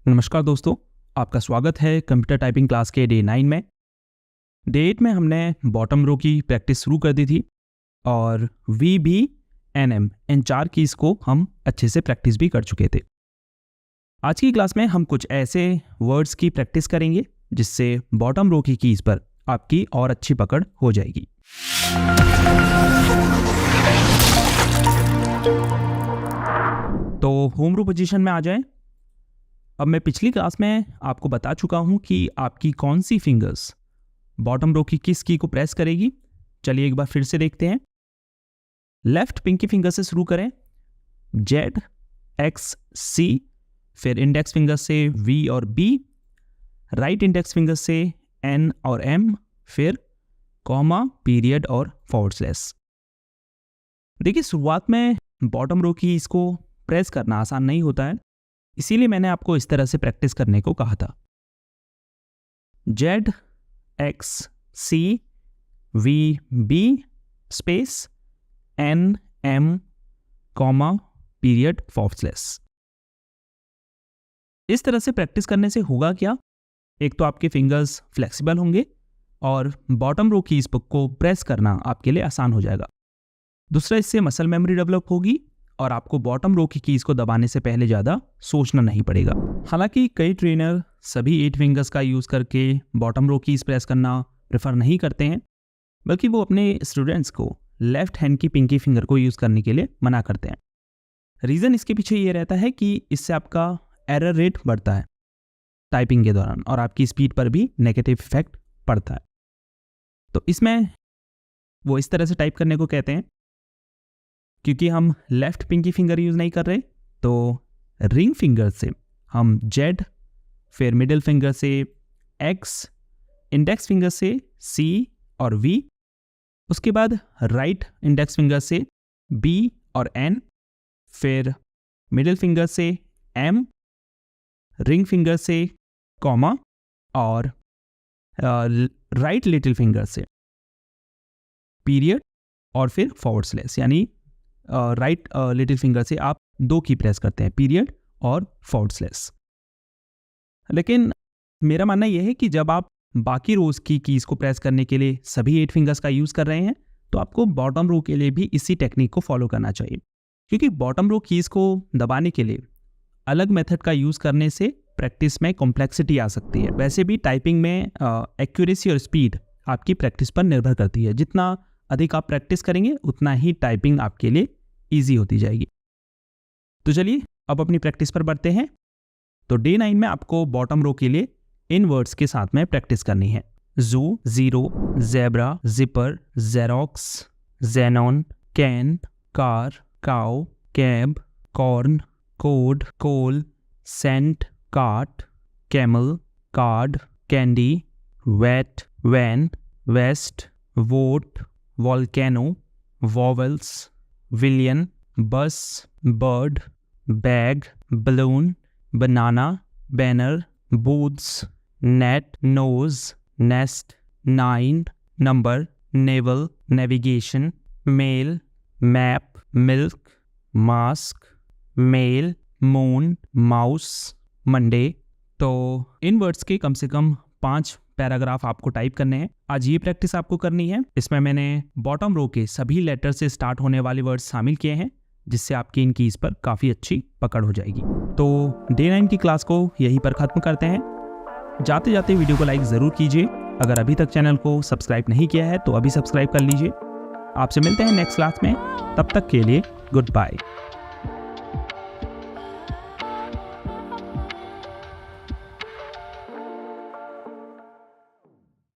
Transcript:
नमस्कार दोस्तों, आपका स्वागत है कंप्यूटर टाइपिंग क्लास के डे 9 में। डे 8 में हमने बॉटम रो की प्रैक्टिस शुरू कर दी थी और वी भी एन इन 4 कीज़ को हम अच्छे से प्रैक्टिस भी कर चुके थे। आज की क्लास में हम कुछ ऐसे वर्ड्स की प्रैक्टिस करेंगे जिससे बॉटम रो की कीज़ पर आपकी और अच्छी पकड़ हो जाएगी। तो होम रो पोजीशन में आ जाएं। अब मैं पिछली क्लास में आपको बता चुका हूं कि आपकी कौन सी फिंगर्स बॉटम रो की किस की को प्रेस करेगी। चलिए एक बार फिर से देखते हैं। लेफ्ट पिंकी फिंगर से शुरू करें, जेड, एक्स, सी, फिर इंडेक्स फिंगर से वी और बी, राइट इंडेक्स फिंगर से एन और एम, फिर कॉमा, पीरियड और फॉरवर्ड स्लैश। देखिए, शुरुआत में बॉटम रो की इसको प्रेस करना आसान नहीं होता है, इसीलिए मैंने आपको इस तरह से प्रैक्टिस करने को कहा था। Z, X, C, V, B, space, N, M, comma, period, forward slash. इस तरह से प्रैक्टिस करने से होगा क्या? एक तो आपके फिंगर्स फ्लेक्सिबल होंगे और बॉटम रो कीज को प्रेस करना आपके लिए आसान हो जाएगा। दूसरा, इससे मसल मेमोरी डेवलप होगी और आपको बॉटम रो की कीज को दबाने से पहले ज़्यादा सोचना नहीं पड़ेगा। हालांकि कई ट्रेनर सभी 8 फिंगर्स का यूज़ करके बॉटम रो कीज प्रेस करना प्रेफर नहीं करते हैं, बल्कि वो अपने स्टूडेंट्स को लेफ्ट हैंड की पिंकी फिंगर को यूज़ करने के लिए मना करते हैं। रीज़न इसके पीछे ये रहता है कि इससे आपका एरर रेट बढ़ता है टाइपिंग के दौरान और आपकी स्पीड पर भी नेगेटिव इफेक्ट पड़ता है। तो इसमें वो इस तरह से टाइप करने को कहते हैं। क्योंकि हम लेफ्ट पिंकी फिंगर यूज़ नहीं कर रहे, तो रिंग फिंगर से हम जेड, फिर मिडिल फिंगर से एक्स, इंडेक्स फिंगर से सी और वी, उसके बाद राइट इंडेक्स फिंगर से बी और एन, फिर मिडिल फिंगर से एम, रिंग फिंगर से कॉमा और राइट लिटिल फिंगर से पीरियड और फिर फॉरवर्ड स्लैश, यानी राइट लिटिल फिंगर से आप 2 की प्रेस करते हैं, पीरियड और फॉरवर्ड स्लैश। लेकिन मेरा मानना यह है कि जब आप बाकी रोज की कीज़ को प्रेस करने के लिए सभी 8 फिंगर्स का यूज़ कर रहे हैं, तो आपको बॉटम रो के लिए भी इसी टेक्निक को फॉलो करना चाहिए। क्योंकि बॉटम रो कीज़ को दबाने के लिए अलग मेथड का यूज़ करने से प्रैक्टिस में कॉम्प्लेक्सिटी आ सकती है। वैसे भी टाइपिंग में एक्यूरेसी और स्पीड आपकी प्रैक्टिस पर निर्भर करती है। जितना अधिक आप प्रैक्टिस करेंगे उतना ही टाइपिंग आपके लिए ईजी होती जाएगी। तो चलिए अब अपनी प्रैक्टिस पर बढ़ते हैं। तो डे 9 में आपको बॉटम रो के लिए इन वर्ड्स के साथ में प्रैक्टिस करनी है। Zoo, zero, zebra, zipper, xerox, xenon, can, car, cow, cab, corn, code, coal, cent, cart, camel, card, candy, vet, van, vest, vote, volcano, vowels, villain, bus, bird, bag, balloon, banana, banner, boots, net, nose, nest, 9, number, naval, navigation, mail, map, milk, mask, mail, moon, mouse, Monday. तो इन words के कम से कम 5 paragraph आपको type करने हैं। आज ये practice आपको करनी है। इसमें मैंने बॉटम रो के सभी लेटर से स्टार्ट होने वाले वर्ड्स शामिल किए हैं, जिससे आपकी इन कीज पर काफ़ी अच्छी पकड़ हो जाएगी। तो डे 9 की क्लास को यहीं पर ख़त्म करते हैं। जाते जाते वीडियो को लाइक ज़रूर कीजिए। अगर अभी तक चैनल को सब्सक्राइब नहीं किया है तो अभी सब्सक्राइब कर लीजिए। आपसे मिलते हैं नेक्स्ट क्लास में, तब तक के लिए गुड बाय।